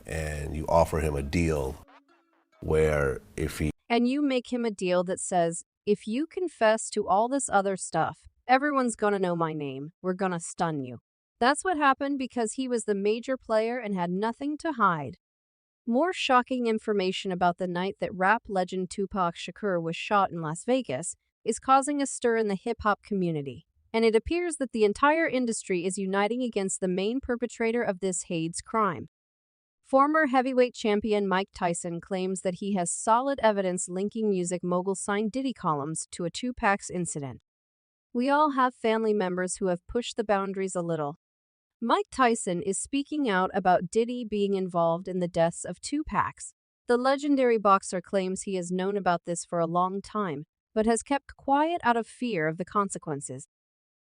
and you offer him a deal where if he And you make him a deal that says, if you confess to all this other stuff, everyone's gonna know my name. We're gonna stun you. That's what happened because he was the major player and had nothing to hide. More shocking information about the night that rap legend 2Pac Shakur was shot in Las Vegas is causing a stir in the hip-hop community, and it appears that the entire industry is uniting against the main perpetrator of this heinous crime. Former heavyweight champion Mike Tyson claims that he has solid evidence linking music mogul signed Diddy columns to a 2Pac's incident. We all have family members who have pushed the boundaries a little. Mike Tyson is speaking out about Diddy being involved in the deaths of 2Pac's. The legendary boxer claims he has known about this for a long time, but has kept quiet out of fear of the consequences.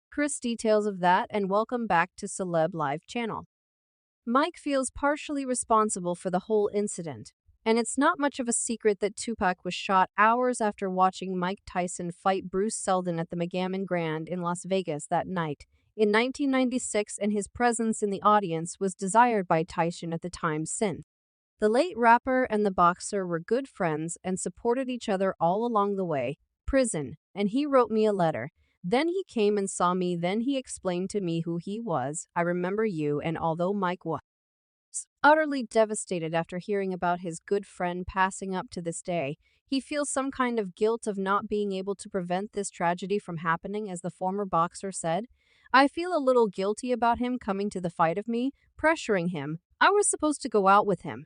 Chris details of that, and welcome back to Celeb Live channel. Mike feels partially responsible for the whole incident, and it's not much of a secret that 2Pac was shot hours after watching Mike Tyson fight Bruce Seldon at the McGammon Grand in Las Vegas that night in 1996, and his presence in the audience was desired by Tyson at the time since. The late rapper and the boxer were good friends and supported each other all along the way. Prison, and he wrote me a letter. Then he came and saw me, then he explained to me who he was. I remember you, and although Mike was utterly devastated after hearing about his good friend passing up to this day, he feels some kind of guilt of not being able to prevent this tragedy from happening, as the former boxer said. I feel a little guilty about him coming to the fight of me, pressuring him. I was supposed to go out with him.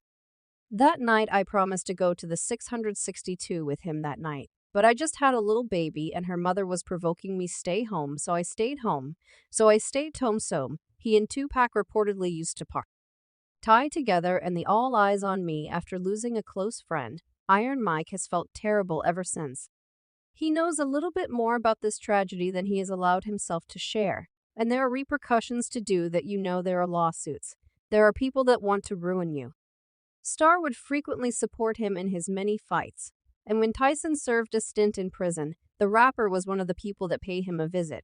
That night I promised to go to the 662 with him that night. But I just had a little baby and her mother was provoking me stay home, so I stayed home. So he and 2Pac reportedly used to tie together, and the all eyes on me after losing a close friend. Iron Mike has felt terrible ever since. He knows a little bit more about this tragedy than he has allowed himself to share, and there are repercussions to do that. There are lawsuits. There are people that want to ruin you. Starr would frequently support him in his many fights. And when Tyson served a stint in prison, the rapper was one of the people that paid him a visit.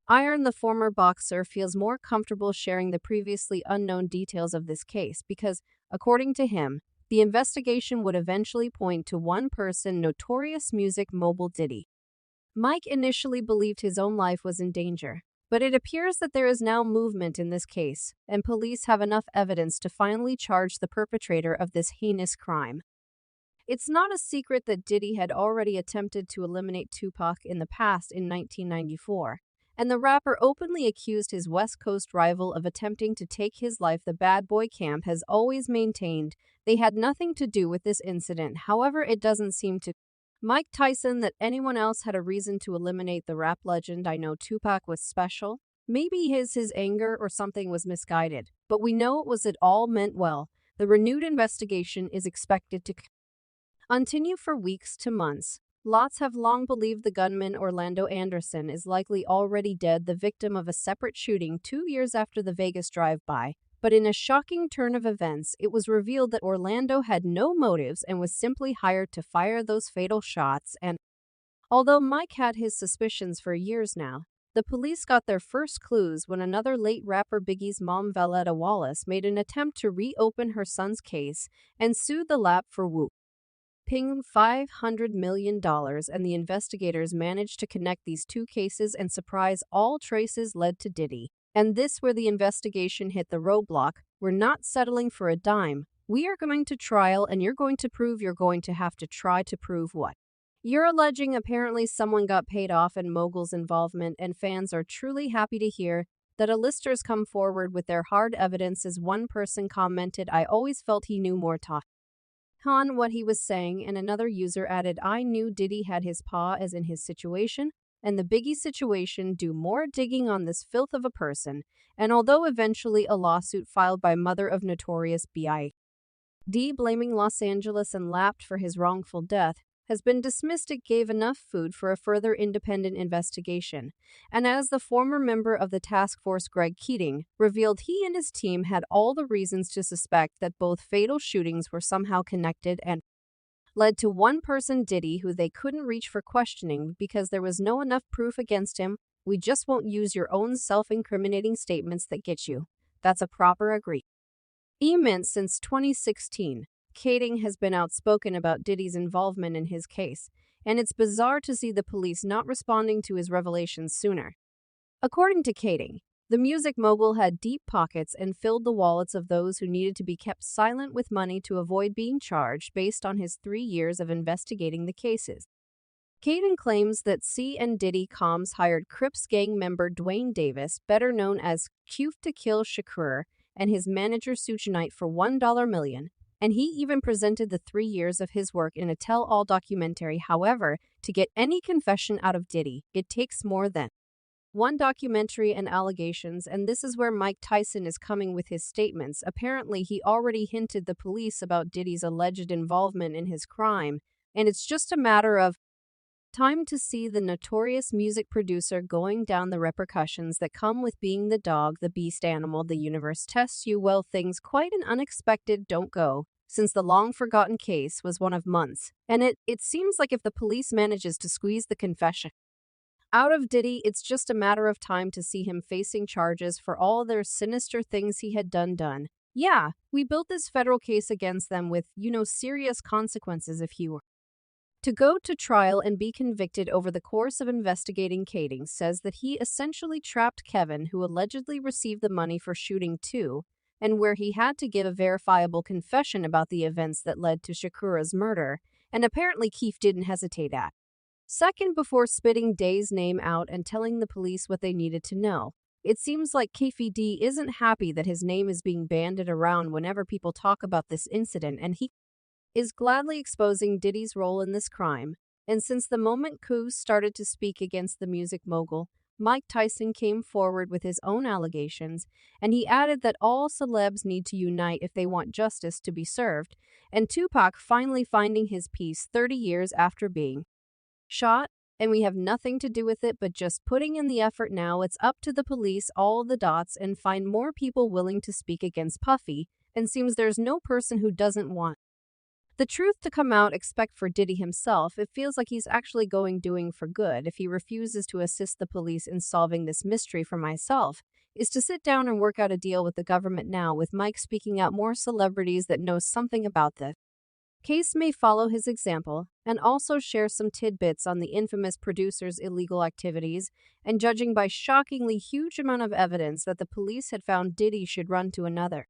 Iron, the former boxer, feels more comfortable sharing the previously unknown details of this case because, according to him, the investigation would eventually point to one person: notorious music mogul Diddy. Mike initially believed his own life was in danger, but it appears that there is now movement in this case, and police have enough evidence to finally charge the perpetrator of this heinous crime. It's not a secret that Diddy had already attempted to eliminate 2Pac in the past in 1994, and the rapper openly accused his West Coast rival of attempting to take his life. The Bad Boy camp has always maintained they had nothing to do with this incident. However, it doesn't seem to Mike Tyson that anyone else had a reason to eliminate the rap legend. I know 2Pac was special. Maybe his anger or something was misguided, but we know it all meant well. The renewed investigation is expected to continue for weeks to months. Lots have long believed the gunman Orlando Anderson is likely already dead, the victim of a separate shooting 2 years after the Vegas drive-by. But in a shocking turn of events, it was revealed that Orlando had no motives and was simply hired to fire those fatal shots. And although Mike had his suspicions for years now, the police got their first clues when another late rapper Biggie's mom, Valletta Wallace, made an attempt to reopen her son's case and sued the lap for ping $500 million, and the investigators managed to connect these two cases, and surprise, all traces led to Diddy. And this where the investigation hit the roadblock. We're not settling for a dime. We are going to trial, and you're going to have to try to prove what you're alleging. Apparently someone got paid off in Mogul's involvement, and fans are truly happy to hear that A-listers come forward with their hard evidence. As one person commented, I always felt he knew more on what he was saying, and another user added, I knew Diddy had his paw as in his situation and the Biggie situation. Do more digging on this filth of a person. And although eventually a lawsuit filed by mother of notorious B.I.D. blaming Los Angeles and lapped for his wrongful death has been dismissed, it gave enough food for a further independent investigation. And as the former member of the task force, Greg Keating, revealed, he and his team had all the reasons to suspect that both fatal shootings were somehow connected and led to one person, Diddy, who they couldn't reach for questioning because there was no enough proof against him. We just won't use your own self-incriminating statements that get you. That's a proper agree. Immense since 2016. Kading has been outspoken about Diddy's involvement in his case, and it's bizarre to see the police not responding to his revelations sooner. According to Kading, the music mogul had deep pockets and filled the wallets of those who needed to be kept silent with money to avoid being charged based on his 3 years of investigating the cases. Kading claims that C and Diddy Combs hired Crips gang member Dwayne Davis, better known as Q, to kill Shakur and his manager Suge Knight for $1 million, and he even presented the 3 years of his work in a tell-all documentary. However, to get any confession out of Diddy, it takes more than one documentary and allegations, and this is where Mike Tyson is coming with his statements. Apparently, he already hinted the police about Diddy's alleged involvement in his crime, and it's just a matter of time to see the notorious music producer going down the repercussions that come with being the dog, the beast animal the universe tests you. Well, things quite an unexpected don't go, since the long-forgotten case was one of months, and it seems like if the police manages to squeeze the confession out of Diddy, it's just a matter of time to see him facing charges for all their sinister things he had done. Yeah, we built this federal case against them with, serious consequences if he were to go to trial and be convicted. Over the course of investigating, Kading says that he essentially trapped Kevin, who allegedly received the money for shooting 2, and where he had to give a verifiable confession about the events that led to Shakur's murder, and apparently Keith didn't hesitate at second before spitting Day's name out and telling the police what they needed to know. It seems like KFD isn't happy that his name is being bandied around whenever people talk about this incident, and he is gladly exposing Diddy's role in this crime. And since the moment Coos started to speak against the music mogul, Mike Tyson came forward with his own allegations, and he added that all celebs need to unite if they want justice to be served, and 2Pac finally finding his peace 30 years after being shot, and we have nothing to do with it but just putting in the effort now. It's up to the police, all the dots, and find more people willing to speak against Puffy, and seems there's no person who doesn't want the truth to come out except for Diddy himself. It feels like he's actually doing for good if he refuses to assist the police in solving this mystery. For myself, is to sit down and work out a deal with the government now, with Mike speaking out. More celebrities that know something about the case may follow his example, and also share some tidbits on the infamous producer's illegal activities, and judging by shockingly huge amount of evidence that the police had found, Diddy should run to another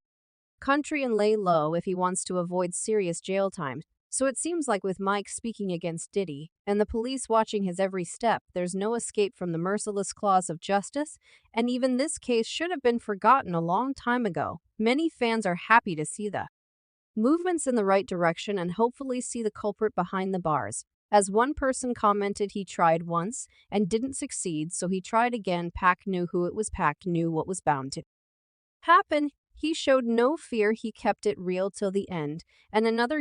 country and lay low if he wants to avoid serious jail time. So it seems like with Mike speaking against Diddy, and the police watching his every step, there's no escape from the merciless claws of justice, and even this case should have been forgotten a long time ago. Many fans are happy to see the movements in the right direction and hopefully see the culprit behind the bars. As one person commented, he tried once and didn't succeed, so he tried again. Pac knew who it was. Pac knew what was bound to happen. He showed no fear. He kept it real till the end. And another